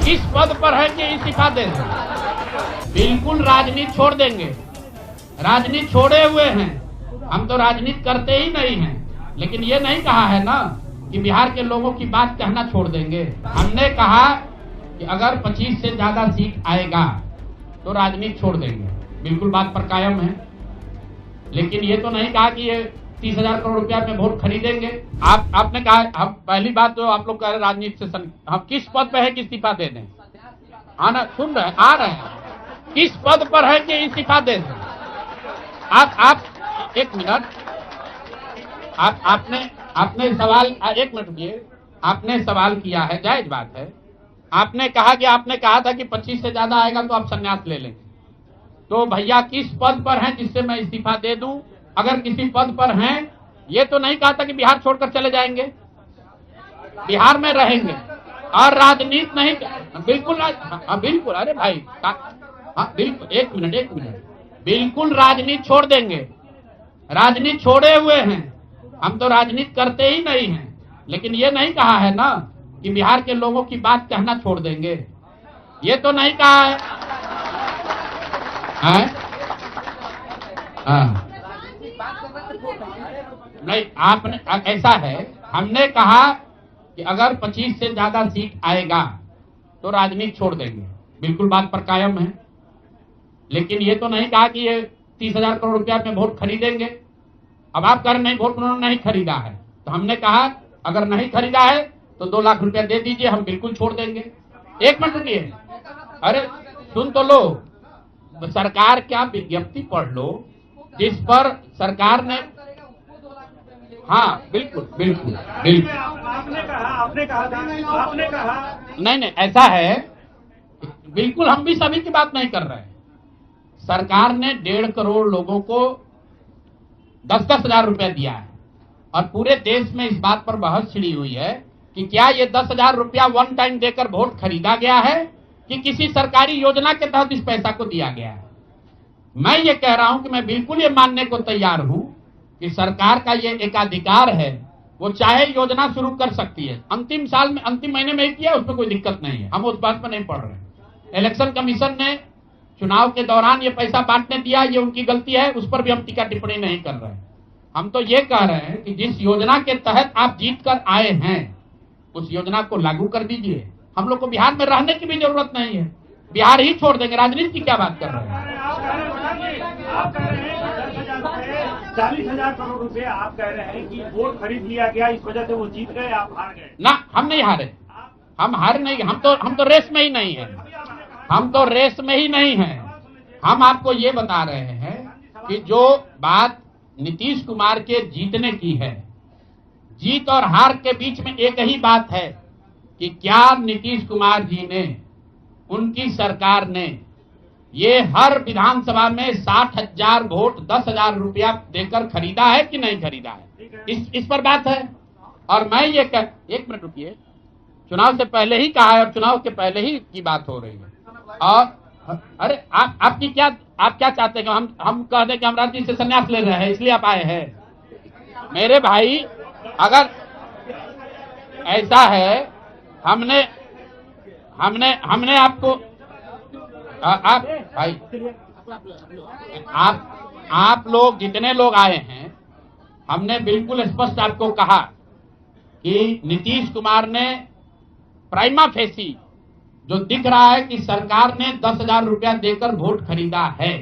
किस पद पर है कि इस्तीफा दे दें। बिल्कुल राजनीति छोड़ देंगे, राजनीति छोड़े हुए हैं। हम तो राजनीति करते ही नहीं हैं, लेकिन ये नहीं कहा है ना कि बिहार के लोगों की बात कहना छोड़ देंगे। हमने कहा कि अगर 25 से ज्यादा सीट आएगा तो राजनीति छोड़ देंगे, बिल्कुल बात पर कायम है। लेकिन ये तो नहीं कहा कि ये 30,000 करोड़ रुपया में वोट खरीदेंगे। आपने कहा, हम पहली बात तो आप लोग कह रहे राजनीति से हम किस पद पे है कि इस्तीफा दे दें। आना सुन रहे आ रहे हैं, किस पद पर है कि इस्तीफा दे दें। आप एक मिनट, आपने सवाल, एक मिनट रुकिए, आपने सवाल किया है, जायज बात है। आपने कहा कि आपने कहा था कि 25 से ज्यादा आएगा तो आप संन्यास ले लेंगे। तो भैया किस पद पर हैं जिससे मैं इस्तीफा दे दूं? अगर किसी पद पर हैं, ये तो नहीं कहा था कि बिहार छोड़कर चले जाएंगे, बिहार में रहेंगे और राजनीति नहीं। बिल्कुल बिल्कुल, अरे भाई बिल्कुल, एक मिनट, बिल्कुल राजनीति छोड़ देंगे, राजनीति छोड़े हुए हैं। हम तो राजनीति करते ही नहीं हैं, लेकिन ये नहीं कहा है ना कि बिहार के लोगों की बात कहना छोड़ देंगे। ये तो नहीं कहा है। नहीं, आपने ऐसा है, हमने कहा कि अगर 25 से ज्यादा सीट आएगा तो राजनीति छोड़ देंगे, बिल्कुल बात पर कायम है। लेकिन ये तो नहीं कहा कि ये 30,000 करोड़ रुपया में वोट खरीदेंगे। अब आप कह रहे नहीं, वोट उन्होंने नहीं खरीदा है, तो हमने कहा अगर नहीं खरीदा है तो 2 लाख रुपया दे दीजिए, हम बिल्कुल छोड़ देंगे। एक मिनट रुकिए, अरे सुन तो लो, सरकार क्या विज्ञप्ति पढ़ लो जिस पर सरकार ने, हाँ बिल्कुल बिल्कुल बिल्कुल, आपने कहा नहीं, ऐसा है, बिल्कुल हम भी सभी की बात नहीं कर रहे हैं। सरकार ने 1.5 करोड़ लोगों को 10-10 हजार रुपया दिया है और पूरे देश में इस बात पर बहस छिड़ी हुई है कि क्या ये 10,000 रुपया वन टाइम देकर वोट खरीदा गया है कि किसी सरकारी योजना के तहत इस पैसा को दिया गया है। मैं ये कह रहा हूं कि मैं बिल्कुल ये मानने को तैयार हूं कि सरकार का ये एकाधिकार है, वो चाहे योजना शुरू कर सकती है। अंतिम साल में, अंतिम महीने में ही किया, उसमें कोई दिक्कत नहीं है, हम उस बात पर नहीं पढ़ रहे। इलेक्शन कमीशन ने चुनाव के दौरान ये पैसा बांटने दिया, ये उनकी गलती है, उस पर भी हम टीका टिप्पणी नहीं कर रहे हैं। हम तो ये कह रहे हैं कि जिस योजना के तहत आप जीत कर आए हैं उस योजना को लागू कर दीजिए। हम लोग को बिहार में रहने की भी जरूरत नहीं है, बिहार ही छोड़ देंगे, राजनीति की क्या बात कर रहे हैं। 40,000 करोड़ रुपए आप कह रहे हैं कि वोट खरीद लिया गया, इस वजह से वो जीत गए, आप हार गए। ना, हम नहीं हारे, हम हारे नहीं, हम तो रेस में ही नहीं है, हम तो रेस में ही नहीं है। हम आपको ये बता रहे हैं कि जो बात नीतीश कुमार के जीतने की है, जीत और हार के बीच में एक ही बात है कि क्या नीतीश कुमार जी ने, उनकी सरकार ने ये हर विधानसभा में 60,000 वोट 10,000 रुपया देकर खरीदा है कि नहीं खरीदा है, इस पर बात है। और मैं ये एक मिनट रुकिए, चुनाव से पहले ही कहा है और चुनाव के पहले ही की बात हो रही है। और अरे आपकी क्या, आप क्या चाहते हैं कि हम कह दें कि हम राजनीति से संन्यास ले रहे हैं इसलिए आप आए हैं? मेरे भाई, अगर ऐसा है, हमने आपको, आप भाई, आप लोग जितने लोग आए हैं, हमने बिल्कुल स्पष्ट आपको कहा कि नीतीश कुमार ने प्राइमा फेसी जो दिख रहा है कि सरकार ने 10,000 रुपया देकर वोट खरीदा है।